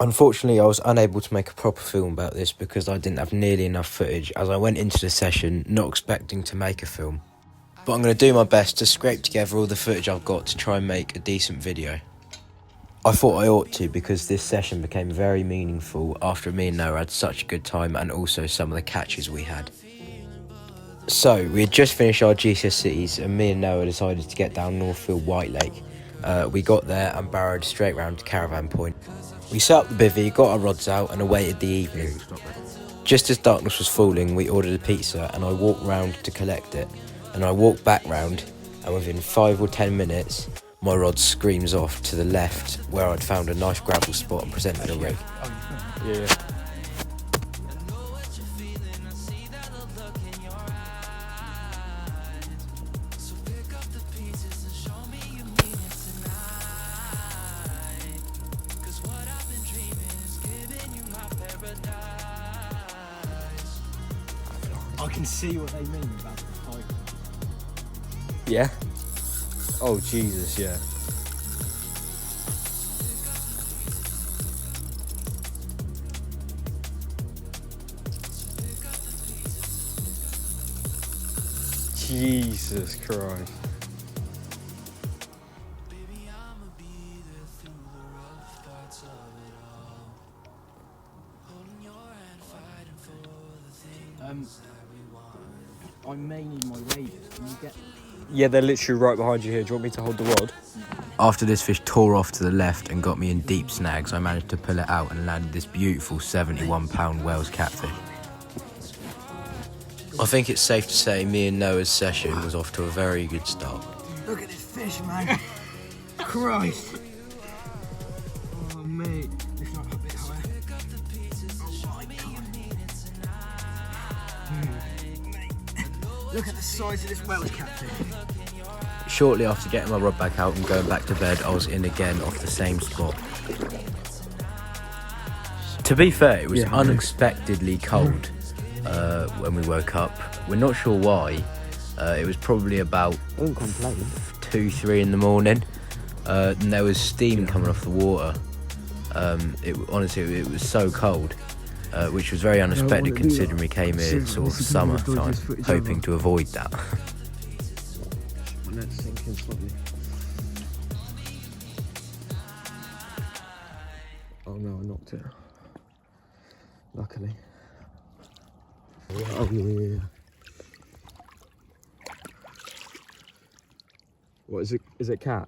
Unfortunately, I was unable to make a proper film about this because I didn't have nearly enough footage, as I went into the session not expecting to make a film. But I'm going to do my best to scrape together all the footage I've got to try and make a decent video. I thought I ought to because this session became very meaningful after me and Noah had such a good time, and also some of the catches we had. So, we had just finished our GCSEs and me and Noah decided to get down Northfield White Lake. We got there and barrowed straight round to Caravan Point. We set up the bivvy, got our rods out and awaited the evening. Just as darkness was falling, we ordered a pizza and I walked round to collect it. And I walked back round, and within 5 or 10 minutes, my rod screams off to the left where I'd found a nice gravel spot and presented a rig. Yeah. I can see what they mean about the pipe. Yeah? Oh, Jesus, yeah. Jesus Christ. I may need my waders. Can you get... Yeah, they're literally right behind you here. Do you want me to hold the rod? After this fish tore off to the left and got me in deep snags, I managed to pull it out and landed this beautiful 71-pound Wales catfish. I think it's safe to say me and Noah's session was off to a very good start. Look at this fish, man. Christ. Oh, mate. Lift up a bit higher. Oh, my God. Mate. Look at the size of this Welsh catfish. Shortly after getting my rod back out and going back to bed, I was in again off the same spot. To be fair, it was unexpectedly cold when we woke up. We're not sure why. It was probably about 2, 3 in the morning, and there was steam coming off the water. Honestly, it was so cold, which was very unexpected considering we came here sort of summertime, hoping to avoid that. My net's sinking slightly. Oh no, I knocked it. Luckily. Oh yeah. What is it? Is it cat?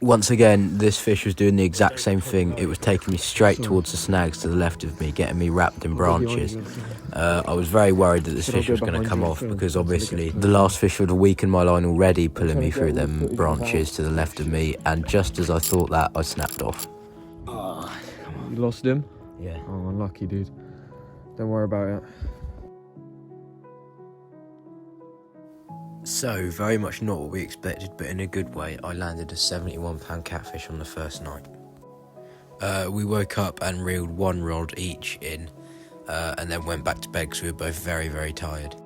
Once again, this fish was doing the exact same thing. It was taking me straight towards the snags to the left of me, getting me wrapped in branches. I was very worried that this fish was going to come off because obviously the last fish would have weakened my line already, pulling me through them branches to the left of me, and just as I thought that, I snapped off. Oh, you lost him? Yeah. Oh, unlucky, dude. Don't worry about it. So, very much not what we expected, but in a good way, I landed a 71-pound catfish on the first night. We woke up and reeled 1 rod each in, and then went back to bed because we were both very, very tired.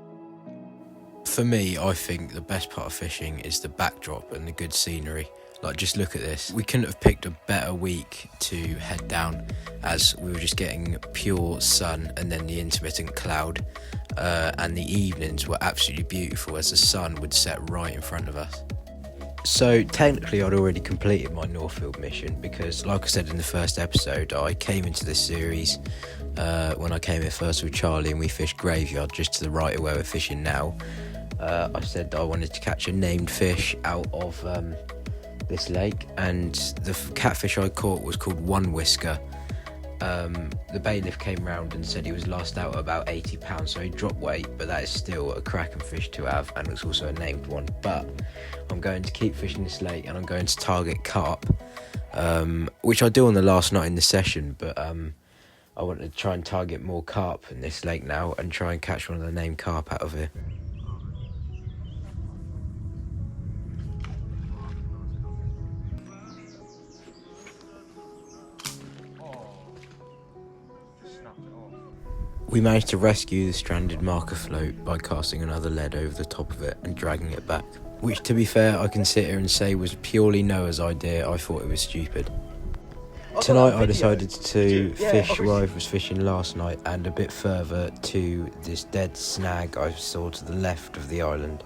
For me, I think the best part of fishing is the backdrop and the good scenery. Like, just look at this. We couldn't have picked a better week to head down, as we were just getting pure sun and then the intermittent cloud. And the evenings were absolutely beautiful as the sun would set right in front of us. So technically I'd already completed my Northfield mission because, like I said in the first episode, I came into this series when I came here first with Charlie and we fished Graveyard just to the right of where we're fishing now. I said that I wanted to catch a named fish out of this lake, and the catfish I caught was called One Whisker. The bailiff came round and said he was lost out at about 80 pounds, so he dropped weight, but that is still a cracking fish to have, and it's also a named one. But I'm going to keep fishing this lake and I'm going to target carp, which I do on the last night in the session, but I want to try and target more carp in this lake now and try and catch one of the named carp out of here. We managed to rescue the stranded marker float by casting another lead over the top of it and dragging it back, which, to be fair, I can sit here and say was purely Noah's idea. I thought it was stupid. Tonight I decided to fish where I was fishing last night and a bit further to this dead snag I saw to the left of the island.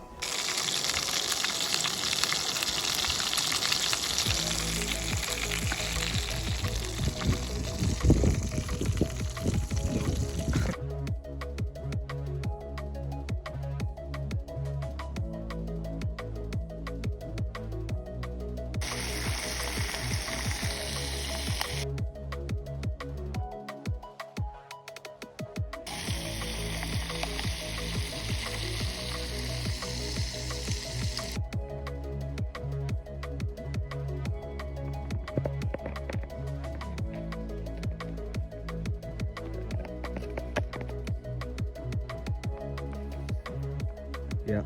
Yeah.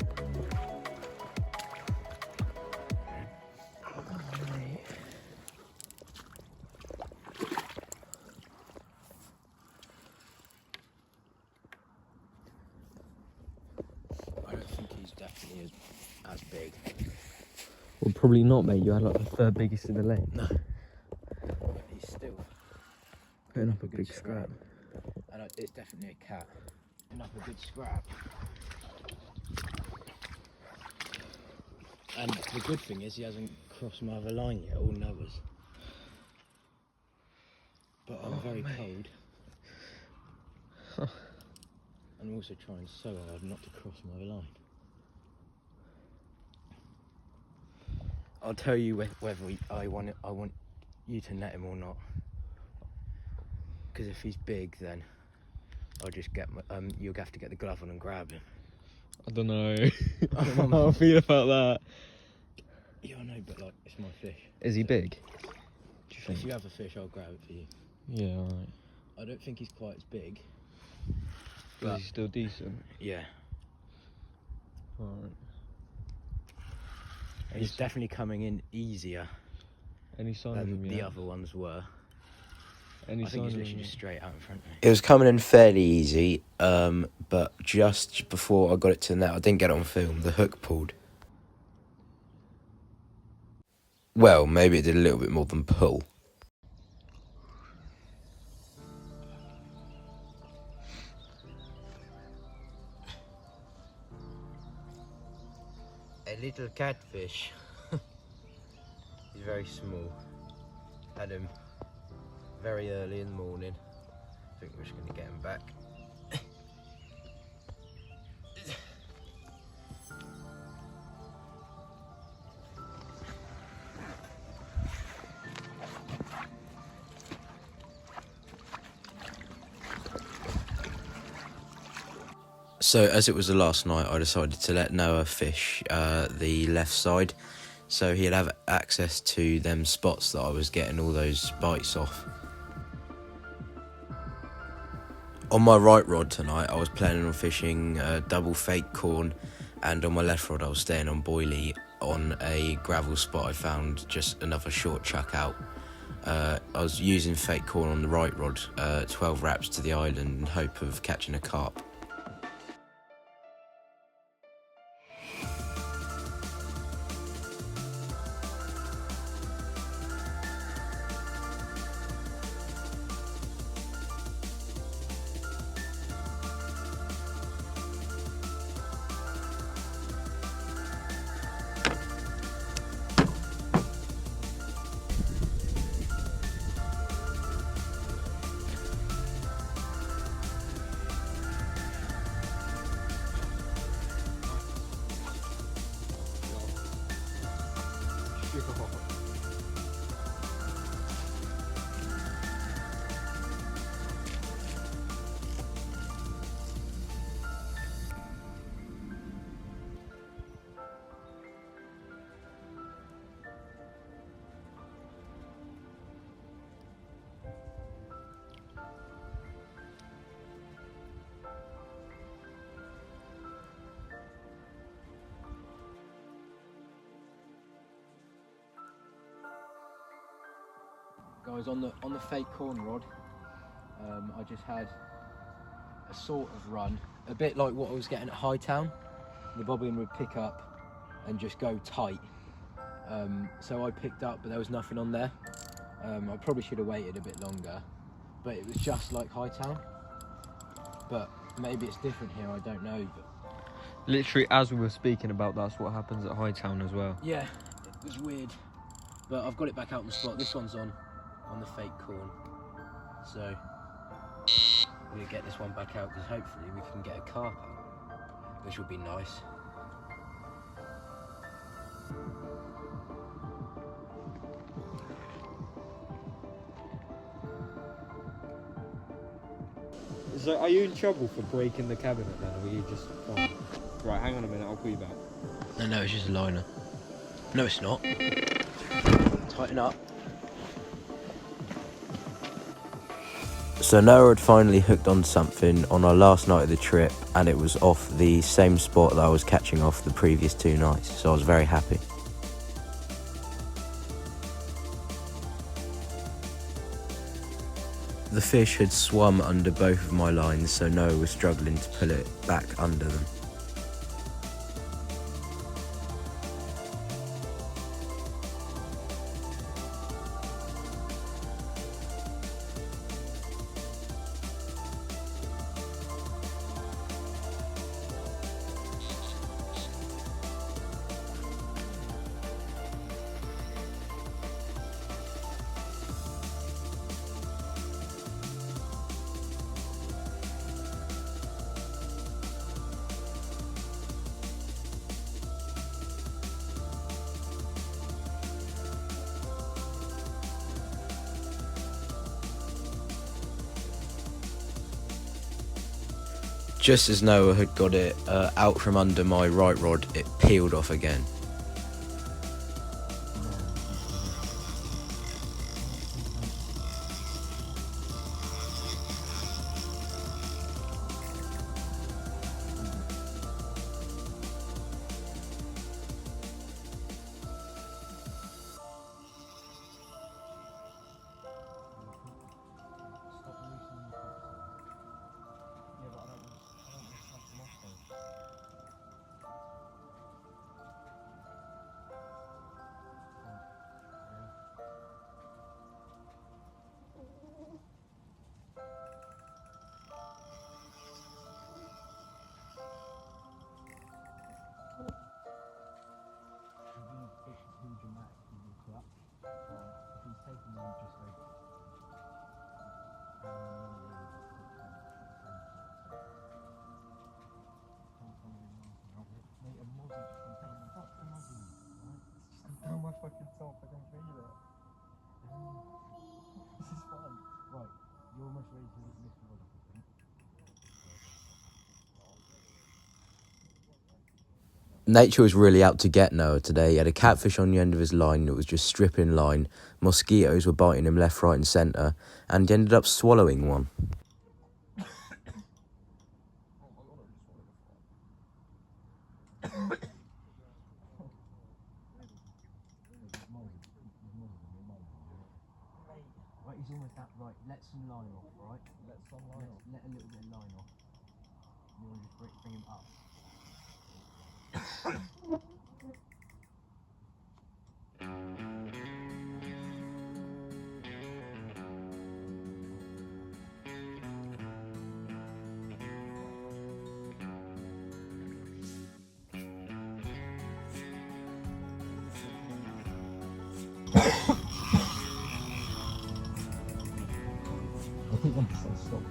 I don't think he's definitely as big. Well, probably not, mate. You had like the third biggest in the lake. No. But he's still Putting up a big scrap. And it's definitely a cat. Putting up a good scrap. And the good thing is he hasn't crossed my other line yet, all numbers. But I'm very cold. I'm also trying so hard not to cross my other line. I'll tell you whether I want you to net him or not. Because if he's big, then I'll just get my, you'll have to get the glove on and grab him. I don't know. I don't know how I feel about that. Yeah, I know, but like, it's my fish. Is he big? Do you think? If you have a fish, I'll grab it for you. Yeah, alright. I don't think he's quite as big. But is he still decent? Yeah. Alright. He's definitely coming in easier Any sign of than him the yet? other ones were. Any I think he's sign of literally him just straight out in front of me. It was coming in fairly easy, but just before I got it to the net, I didn't get it on film, the hook pulled. Well, maybe it did a little bit more than pull. A little catfish. He's very small. Had him very early in the morning. I think we're just going to get him back. So as it was the last night, I decided to let Noah fish the left side, so he'd have access to them spots that I was getting all those bites off. On my right rod tonight, I was planning on fishing double fake corn, and on my left rod I was staying on boilie on a gravel spot I found, just another short chuck out. I was using fake corn on the right rod, 12 wraps to the island in hope of catching a carp. Guys, on the fake corn rod, I just had a sort of run, a bit like what I was getting at Hightown. The bobbin would pick up and just go tight. So I picked up, but there was nothing on there. I probably should have waited a bit longer, but it was just like Hightown. But maybe it's different here, I don't know. But Literally, as we were speaking about, that's what happens at Hightown as well. yeah, it was weird. But I've got it back out on the spot. This one's on the fake corn. So I'm gonna get this one back out because hopefully we can get a carp out, which would be nice. So, are you in trouble for breaking the cabinet then, or were you just fine? Right, hang on a minute, I'll call you back. No, it's just a liner. No, it's not. Tighten up. So Noah had finally hooked on something on our last night of the trip, and it was off the same spot that I was catching off the previous 2 nights, so I was very happy. The fish had swum under both of my lines, so Noah was struggling to pull it back under them. Just as Noah had got it out from under my right rod, it peeled off again. Down my fucking self, I can feel it. This is fun. Right, you're almost ready to lift the rod up, I think. Nature was really out to get Noah today. He had a catfish on the end of his line that was just stripping line. Mosquitoes were biting him left, right and centre, and he ended up swallowing one. Right, he's almost that right. Let some line off, right? Let some line off. Let a little bit of line off. You want to just bring him up. I think once I stop.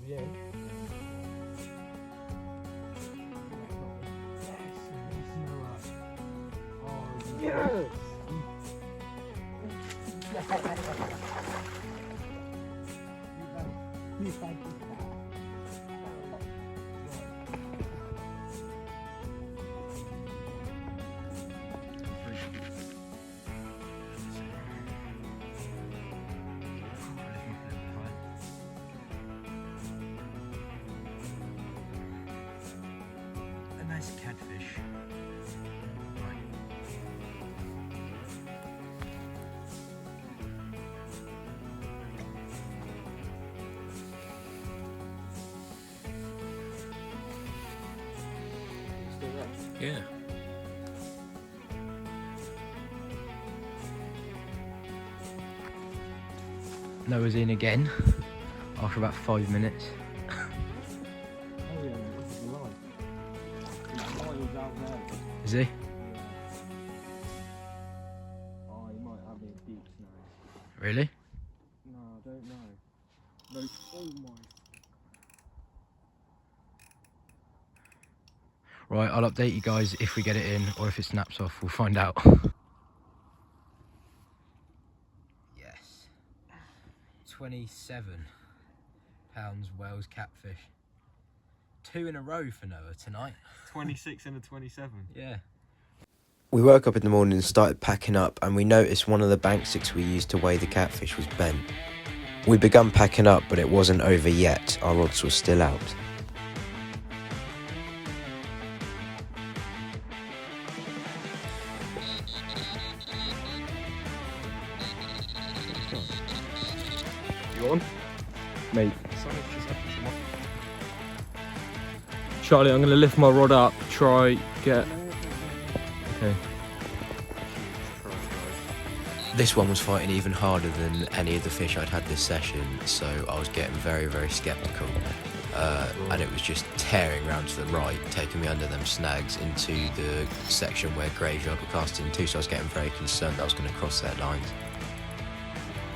Yeah. Yes! best catfish. Still there? Yeah. Noah's in again after about 5 minutes. Oh yeah, this is live. His miles out there. Is he? Oh, he might have a deep now. Really? No, I don't know. No, oh my. Right, I'll update you guys if we get it in or if it snaps off. We'll find out. Yes. 27 pounds Wales catfish. 2 in a row for Noah tonight. 26 and a 27. Yeah. We woke up in the morning and started packing up, and we noticed one of the bank sticks we used to weigh the catfish was bent. We begun packing up, but it wasn't over yet. Our rods were still out. You on? Mate. Charlie, I'm going to lift my rod up, try, get... Okay. This one was fighting even harder than any of the fish I'd had this session, so I was getting very, very sceptical. And it was just tearing round to the right, taking me under them snags into the section where graveyard were cast into, so I was getting very concerned that I was going to cross their lines.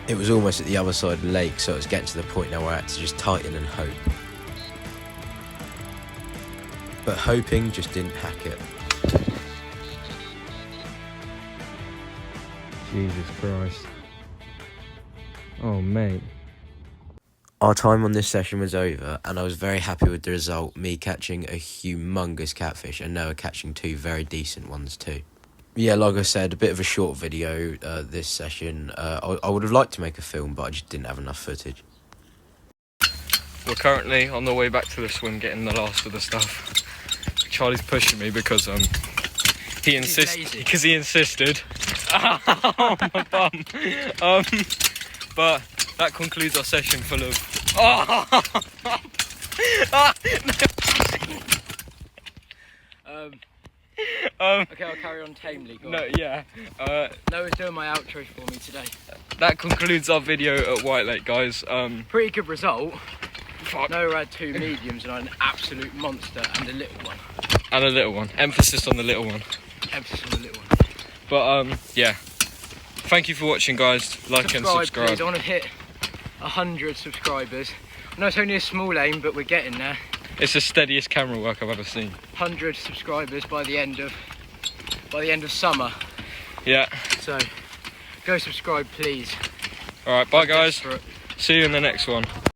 It was almost at the other side of the lake, so it was getting to the point now where I had to just tighten and hope. But hoping just didn't hack it. Jesus Christ. Oh, mate. Our time on this session was over, and I was very happy with the result, me catching a humongous catfish and Noah catching 2 very decent ones too. Yeah, like I said, a bit of a short video this session. I would have liked to make a film, but I just didn't have enough footage. We're currently on the way back to the swim, getting the last of the stuff. Charlie's pushing me because he insisted. Oh, my bum. But that concludes our session full of. Okay, I'll carry on tamely. Go on. No, yeah. Noah's doing my outro for me today. That concludes our video at White Lake, guys. Pretty good result. Fuck. Noah had 2 mediums and an absolute monster and a little one. And a little one. Emphasis on the little one. Emphasis on the little one. But yeah. Thank you for watching, guys. Like and subscribe. Please. I want to hit 100 subscribers. I know it's only a small aim, but we're getting there. It's the steadiest camera work I've ever seen. 100 subscribers by the end of summer. Yeah. So go subscribe, please. All right, bye guys. Desperate. See you in the next one.